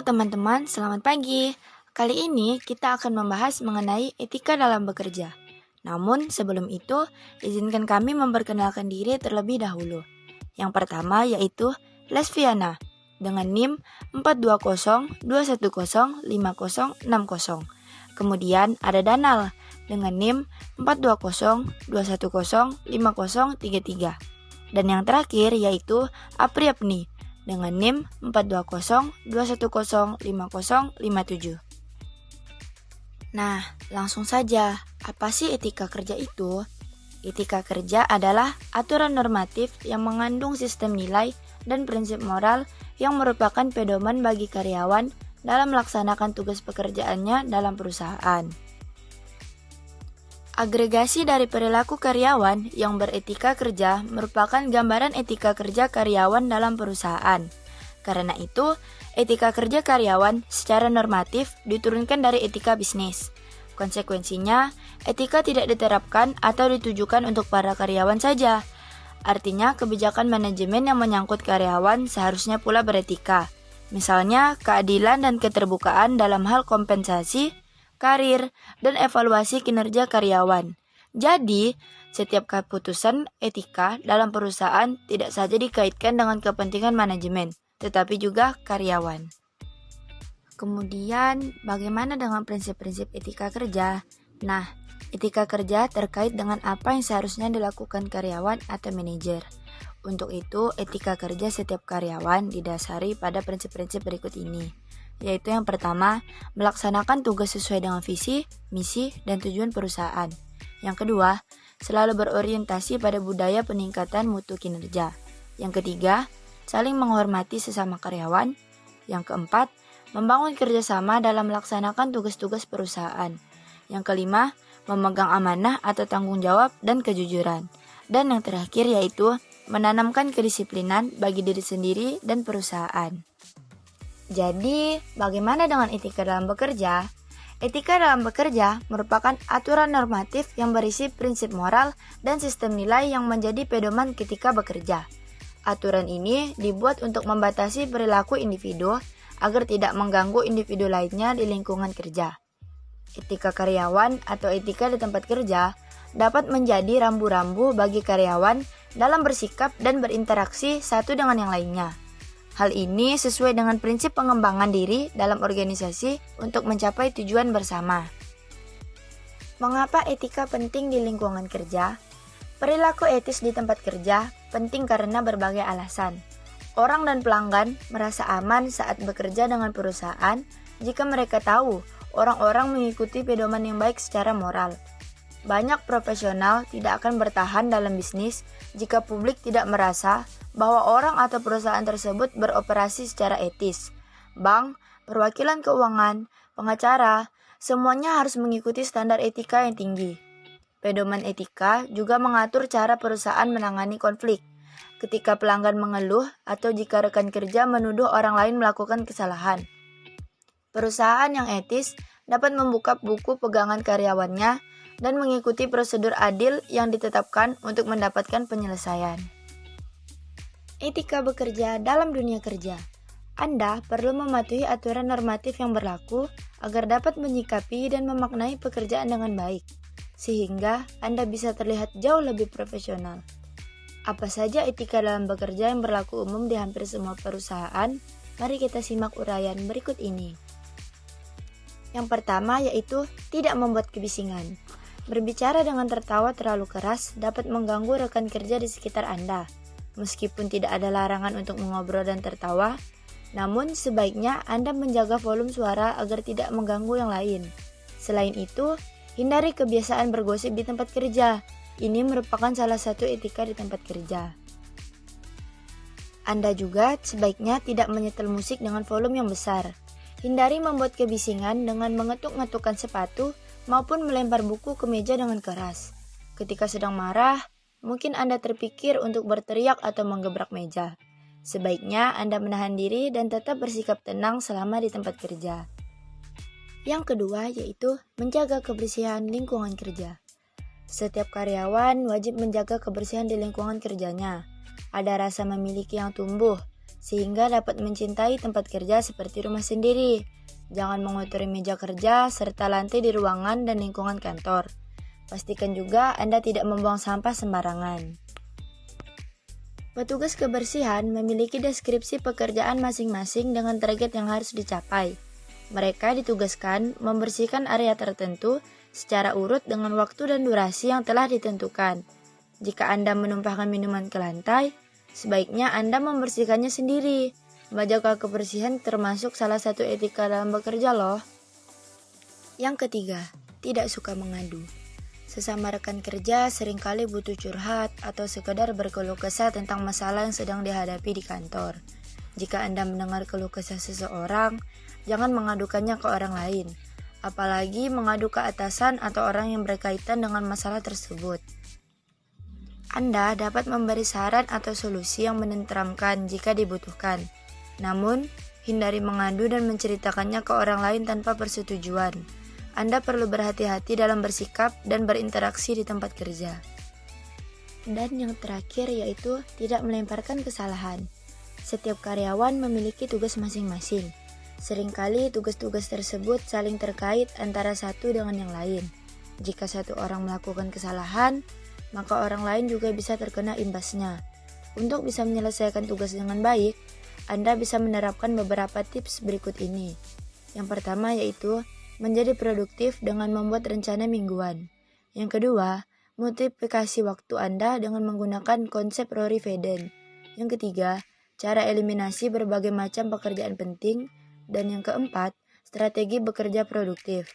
teman-teman, selamat pagi. Kali ini kita akan membahas mengenai etika dalam bekerja. Namun sebelum itu, izinkan kami memperkenalkan diri terlebih dahulu. Yang pertama yaitu Lesviana dengan NIM 42021050060. Kemudian ada Danal dengan NIM 42021050033. Dan yang terakhir yaitu Apriapni dengan NIM 42021050057. Nah, langsung saja, apa sih etika kerja itu? Etika kerja adalah aturan normatif yang mengandung sistem nilai dan prinsip moral yang merupakan pedoman bagi karyawan dalam melaksanakan tugas pekerjaannya dalam perusahaan. Agregasi dari perilaku karyawan yang beretika kerja merupakan gambaran etika kerja karyawan dalam perusahaan. Karena itu, etika kerja karyawan secara normatif diturunkan dari etika bisnis. Konsekuensinya, etika tidak diterapkan atau ditujukan untuk para karyawan saja. Artinya, kebijakan manajemen yang menyangkut karyawan seharusnya pula beretika. Misalnya, keadilan dan keterbukaan dalam hal kompensasi, karir, dan evaluasi kinerja karyawan. Jadi, setiap keputusan etika dalam perusahaan tidak saja dikaitkan dengan kepentingan manajemen, tetapi juga karyawan. Kemudian, bagaimana dengan prinsip-prinsip etika kerja? Nah, etika kerja terkait dengan apa yang seharusnya dilakukan karyawan atau manajer. Untuk itu, etika kerja setiap karyawan didasari pada prinsip-prinsip berikut ini. Yaitu yang pertama, melaksanakan tugas sesuai dengan visi, misi, dan tujuan perusahaan. Yang kedua, selalu berorientasi pada budaya peningkatan mutu kinerja. Yang ketiga, saling menghormati sesama karyawan. Yang keempat, membangun kerjasama dalam melaksanakan tugas-tugas perusahaan. Yang kelima, memegang amanah atau tanggung jawab dan kejujuran. Dan yang terakhir yaitu menanamkan kedisiplinan bagi diri sendiri dan perusahaan. Jadi, bagaimana dengan etika dalam bekerja? Etika dalam bekerja merupakan aturan normatif yang berisi prinsip moral dan sistem nilai yang menjadi pedoman ketika bekerja. Aturan ini dibuat untuk membatasi perilaku individu agar tidak mengganggu individu lainnya di lingkungan kerja. Etika karyawan atau etika di tempat kerja dapat menjadi rambu-rambu bagi karyawan dalam bersikap dan berinteraksi satu dengan yang lainnya. Hal ini sesuai dengan prinsip pengembangan diri dalam organisasi untuk mencapai tujuan bersama. Mengapa etika penting di lingkungan kerja? Perilaku etis di tempat kerja penting karena berbagai alasan. Orang dan pelanggan merasa aman saat bekerja dengan perusahaan jika mereka tahu orang-orang mengikuti pedoman yang baik secara moral. Banyak profesional tidak akan bertahan dalam bisnis jika publik tidak merasa bahwa orang atau perusahaan tersebut beroperasi secara etis. Bank, perwakilan keuangan, pengacara, semuanya harus mengikuti standar etika yang tinggi. Pedoman etika juga mengatur cara perusahaan menangani konflik. Ketika pelanggan mengeluh atau jika rekan kerja menuduh orang lain melakukan kesalahan. Perusahaan yang etis dapat membuka buku pegangan karyawannya dan mengikuti prosedur adil yang ditetapkan untuk mendapatkan penyelesaian. Etika bekerja dalam dunia kerja. Anda perlu mematuhi aturan normatif yang berlaku agar dapat menyikapi dan memaknai pekerjaan dengan baik, sehingga Anda bisa terlihat jauh lebih profesional. Apa saja etika dalam bekerja yang berlaku umum di hampir semua perusahaan? Mari kita simak uraian berikut ini. Yang pertama yaitu tidak membuat kebisingan. Berbicara dengan tertawa terlalu keras dapat mengganggu rekan kerja di sekitar Anda. Meskipun tidak ada larangan untuk mengobrol dan tertawa, namun sebaiknya Anda menjaga volume suara agar tidak mengganggu yang lain. Selain itu, hindari kebiasaan bergosip di tempat kerja. Ini merupakan salah satu etika di tempat kerja. Anda juga sebaiknya tidak menyetel musik dengan volume yang besar. Hindari membuat kebisingan dengan mengetuk-ngetukkan sepatu maupun melempar buku ke meja dengan keras. Ketika sedang marah, mungkin Anda terpikir untuk berteriak atau menggebrak meja. Sebaiknya Anda menahan diri dan tetap bersikap tenang selama di tempat kerja. Yang kedua yaitu menjaga kebersihan lingkungan kerja. Setiap karyawan wajib menjaga kebersihan di lingkungan kerjanya. Ada rasa memiliki yang tumbuh sehingga dapat mencintai tempat kerja seperti rumah sendiri. Jangan mengotori meja kerja serta lantai di ruangan dan lingkungan kantor. Pastikan juga Anda tidak membuang sampah sembarangan. Petugas kebersihan memiliki deskripsi pekerjaan masing-masing dengan target yang harus dicapai. Mereka ditugaskan membersihkan area tertentu secara urut dengan waktu dan durasi yang telah ditentukan. Jika Anda menumpahkan minuman ke lantai, sebaiknya Anda membersihkannya sendiri. Menjaga kebersihan termasuk salah satu etika dalam bekerja loh. Yang ketiga, tidak suka mengadu. Sesama rekan kerja seringkali butuh curhat atau sekedar berkeluh kesah tentang masalah yang sedang dihadapi di kantor. Jika Anda mendengar keluh kesah seseorang, jangan mengadukannya ke orang lain, apalagi mengadu ke atasan atau orang yang berkaitan dengan masalah tersebut. Anda dapat memberi saran atau solusi yang menenteramkan jika dibutuhkan. Namun, hindari mengadu dan menceritakannya ke orang lain tanpa persetujuan. Anda perlu berhati-hati dalam bersikap dan berinteraksi di tempat kerja. Dan yang terakhir yaitu tidak melemparkan kesalahan. Setiap karyawan memiliki tugas masing-masing. Seringkali tugas-tugas tersebut saling terkait antara satu dengan yang lain. Jika satu orang melakukan kesalahan, maka orang lain juga bisa terkena imbasnya. Untuk bisa menyelesaikan tugas dengan baik, Anda bisa menerapkan beberapa tips berikut ini. Yang pertama yaitu menjadi produktif dengan membuat rencana mingguan. Yang kedua, multiplikasi waktu Anda dengan menggunakan konsep Rory Vaden. Yang ketiga, cara eliminasi berbagai macam pekerjaan penting. Dan yang keempat, strategi bekerja produktif.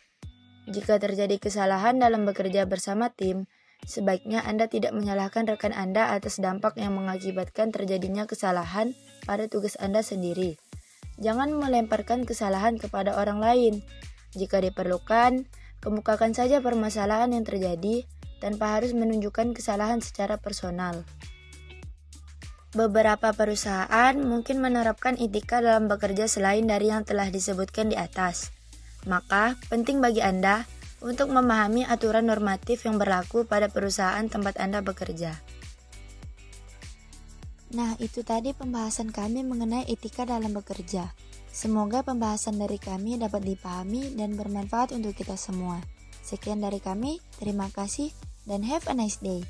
Jika terjadi kesalahan dalam bekerja bersama tim, sebaiknya Anda tidak menyalahkan rekan Anda atas dampak yang mengakibatkan terjadinya kesalahan pada tugas Anda sendiri. Jangan melemparkan kesalahan kepada orang lain. Jika diperlukan, kemukakan saja permasalahan yang terjadi tanpa harus menunjukkan kesalahan secara personal. Beberapa perusahaan mungkin menerapkan etika dalam bekerja selain dari yang telah disebutkan di atas. Maka, penting bagi Anda untuk memahami aturan normatif yang berlaku pada perusahaan tempat Anda bekerja. Nah, itu tadi pembahasan kami mengenai etika dalam bekerja. Semoga pembahasan dari kami dapat dipahami dan bermanfaat untuk kita semua. Sekian dari kami, terima kasih dan have a nice day.